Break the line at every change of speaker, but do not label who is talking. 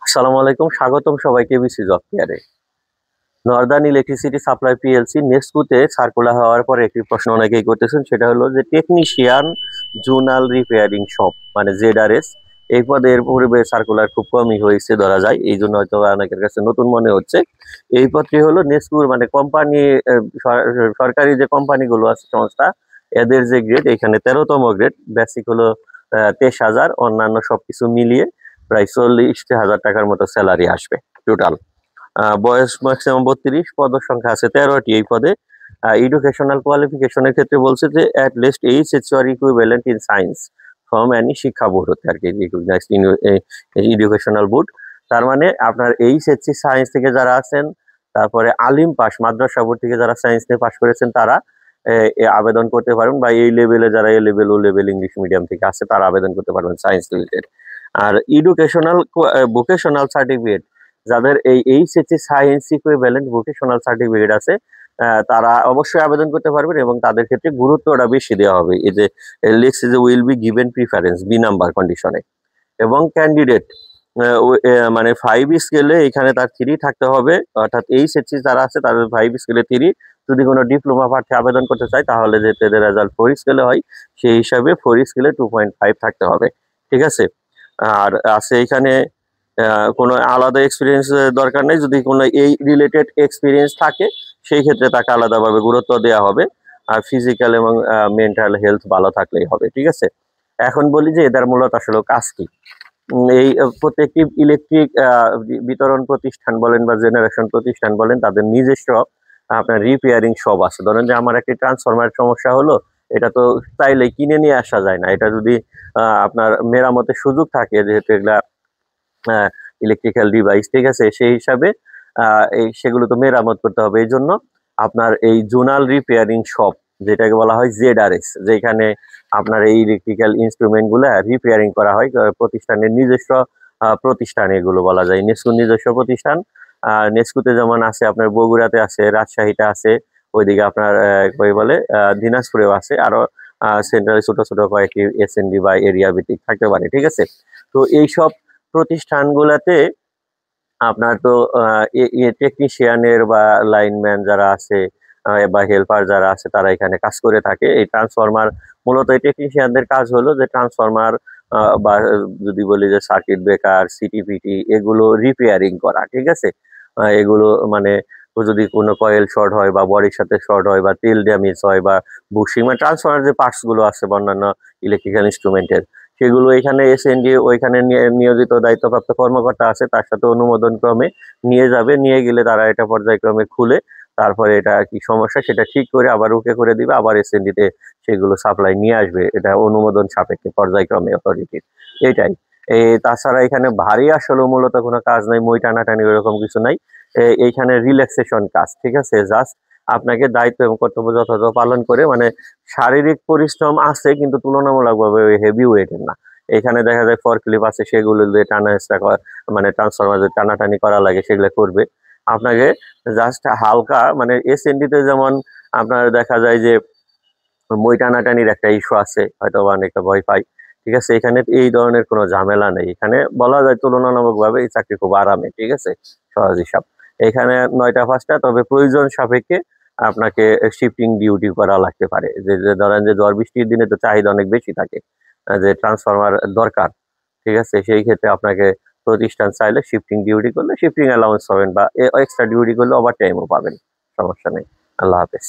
আসসালামু আলাইকুম, স্বাগতম সবাইকে বিসি জব কেয়ারে। নর্দার্ন ইলেকট্রিসিটি সাপ্লাই পিএলসি নেস্কুতে সার্কুলার হওয়ার পরে একটি প্রশ্ন অনেকেই করতেছেন, সেটা হলো যে টেকনিশিয়ান জোনাল রিপেয়ারিং শপ মানে জেডআরএস এই পদের পূর্বে সার্কুলার খুব কমই হয়েছে ধরা যায়, এই জন্য হয়তো অনেকের কাছে নতুন মনে হচ্ছে। এই পদটি হলো নেস্কুর মানে কোম্পানি, সরকারি যে কোম্পানিগুলো আছে সংস্থা, এদের যে গ্রেড এখানে 13তম গ্রেড, বেসিক হলো 23,000, অন্যান্য সবকিছু মিলিয়ে প্রায় 40,000 টাকার মতো স্যালারি আসবে টোটাল। বয়স ম্যাক্সিমাম 32, পদ সংখ্যা আছে 13টি এই পদে। এডুকেশনাল কোয়ালিফিকেশনের ক্ষেত্রে বলছে যে at least HSC or equivalent in science from any শিক্ষা বোর্ড হতে আর কি, রিকগনাইজড এডুকেশনাল বোর্ড। তার মানে আপনার এইচএসসি সায়েন্স থেকে যারা আছেন, তারপরে আলিম পাস মাদ্রাসা বোর্ড থেকে যারা সায়েন্স নিয়ে পাস করেছেন তারা আবেদন করতে পারবেন, বা এই লেভেলে যারা A level O level English medium থেকে আছে তারা আবেদন করতে পারবেন সায়েন্স রিলেটেড। আর এডুকেশনাল ভোকেশনাল সার্টিফিকেট যাদের এই HSC science equivalent vocational certificate আছে, তারা অবশ্যই আবেদন করতে পারবেন এবং তাদের ক্ষেত্রে গুরুত্বটা বেশি দেওয়া হবে। এই যে লিখছে যে will be given preference B number কন্ডিশনে। এবং ক্যান্ডিডেট মানে 5 স্কেলে এখানে তার 3 থাকতে হবে, অর্থাৎ এইচএসসি যারা আছে তাদের 5 স্কেলে 3। যদি কোনো ডিপ্লোমা প্রার্থী আবেদন করতে চায় তাহলে যে তাদের রেজাল্ট 4 স্কেলে হয় সেই হিসাবে 4 স্কেলে 2.5 থাকতে হবে, ঠিক আছে। আর আছে এখানে কোনো আলাদা এক্সপিরিয়েন্স দরকার নেই, যদি কোনো এই রিলেটেড এক্সপিরিয়েন্স থাকে সেই ক্ষেত্রে তাকে আলাদাভাবে গুরুত্ব দেওয়া হবে। আর ফিজিক্যাল এবং মেন্টাল হেলথ ভালো থাকলেই হবে, ঠিক আছে। এখন বলি যে এদের মূলত আসলে কাজ কি। এই প্রত্যেকটি ইলেকট্রিক বিতরণ প্রতিষ্ঠান বলেন বা জেনারেশন প্রতিষ্ঠান বলেন, তাদের নিজস্ব আপনার রিপেয়ারিং শপ আছে। ধরেন যে আমার একটি ট্রান্সফরমার সমস্যা হলো, এটা তো চাইলে কিনে নিয়ে আসা যায় না, এটা যদি আপনার মেরামতের সুযোগ থাকে, যেহেতু এগুলা ইলেকট্রিক্যাল ডিভাইস, ঠিক আছে, সেই হিসাবে সেগুলো তো মেরামত করতে হবে। এই জন্য আপনার এই জোনাল রিপেয়ারিং শপ যেটাকে বলা হয় জেডআরএস, যেখানে আপনার এই ইলেকট্রিক্যাল ইনস্ট্রুমেন্ট গুলো রিপেয়ারিং করা হয়, প্রতিষ্ঠানের নিজস্ব প্রতিষ্ঠান এগুলো বলা যায়, নেস্কুর নিজস্ব প্রতিষ্ঠান। নেস্কুতে যেমন আছে আপনার বগুড়াতে আছে, রাজশাহীতে আছে, ওইদিকে আপনার কই বলে দিনাজপুরেও আছে, আরো সেন্ট্রালে ছোট ছোট কয়েকটি এসএনডি বা এরিয়া ভিত্তিক থাকতে পারে, ঠিক আছে। তো এইসব প্রতিষ্ঠানগুলোতে আপনার তো টেকনিশিয়ানের বা লাইনম্যান যারা আছে বা হেল্পার যারা আছে তারা এখানে কাজ করে থাকে। এই ট্রান্সফরমার মূলত এই টেকনিশিয়ানদের কাজ হলো যে ট্রান্সফরমার বা যদি বলি যে সার্কিট ব্রেকার, সিটিপিটি এগুলো রিপেয়ারিং করা, ঠিক আছে। এগুলো মানে যদি কোনো কয়েল শর্ট হয় বা বডির সাথে শর্ট হয় বা তেল ড্যামেজ হয় বা বুশিং মানে ট্রান্সফরমার যে পার্টস গুলো আছে বা অন্যান্য ইলেকট্রিক্যাল ইনস্ট্রুমেন্টের, সেগুলো এখানে এসএনডি ওইখানে নিয়োজিত দায়িত্বপ্রাপ্ত কর্মকর্তা আছে, তার সাথে অনুমোদন ক্রমে নিয়ে যাবে, নিয়ে গেলে তারা এটা পর্যায়ক্রমে খুলে তারপরে এটা কি সমস্যা সেটা ঠিক করে আবার ওকে করে দিবে, আবার এসএনডিতে সেগুলো সাপ্লাই নিয়ে আসবে, এটা অনুমোদন সাপেক্ষে পর্যায়ক্রমে অথরিটির। এটাই। তাছাড়া এখানে ভারী আসলে মূলত কোনো কাজ নাই, মই টানাটানি ওরকম কিছু নাই। এইখানে রিল্যাক্সেশন কাজ, ঠিক আছে। জাস্ট আপনাকে দায়িত্ব এবং কর্তব্য যথাযথ পালন করে মানে শারীরিক পরিশ্রম আছে কিন্তু তুলনামূলকভাবে হেভি ওয়েটের না। এখানে দেখা যায় ফরক্লিপ আছে, সেগুলো দিয়ে টানা হেঁচড়া মানে ট্রান্সফরমার টানাটানি করা লাগে সেগুলো করবে। আপনাকে জাস্ট হালকা মানে এসএনডিতে যেমন আপনার দেখা যায় যে মই টানাটানির একটা ইস্যু আছে, হয়তো অনেকটা ভয় পাই, ঠিক আছে। এখানে এই ধরনের কোনো ঝামেলা নেই, এখানে বলা যায় তুলনামূলকভাবে এই চাকরি খুব আরামে, ঠিক আছে, সহজ হিসাব। এখানে 9টা 5টা, তবে প্রয়োজন সাপেক্ষে আপনাকে শিফটিং ডিউটি করা লাগতে পারে। যে ধরেন যে ঝড় বৃষ্টির দিনে তো চাহিদা অনেক বেশি থাকে, যে ট্রান্সফরমার দরকার, ঠিক আছে, সেই ক্ষেত্রে আপনাকে প্রতিষ্ঠান চাইলে শিফটিং ডিউটি করলে শিফটিং অ্যালাউন্স পাবেন, বা এক্সট্রা ডিউটি করলে ওভার টাইমও পাবেন, সমস্যা নেই। আল্লাহ হাফেজ।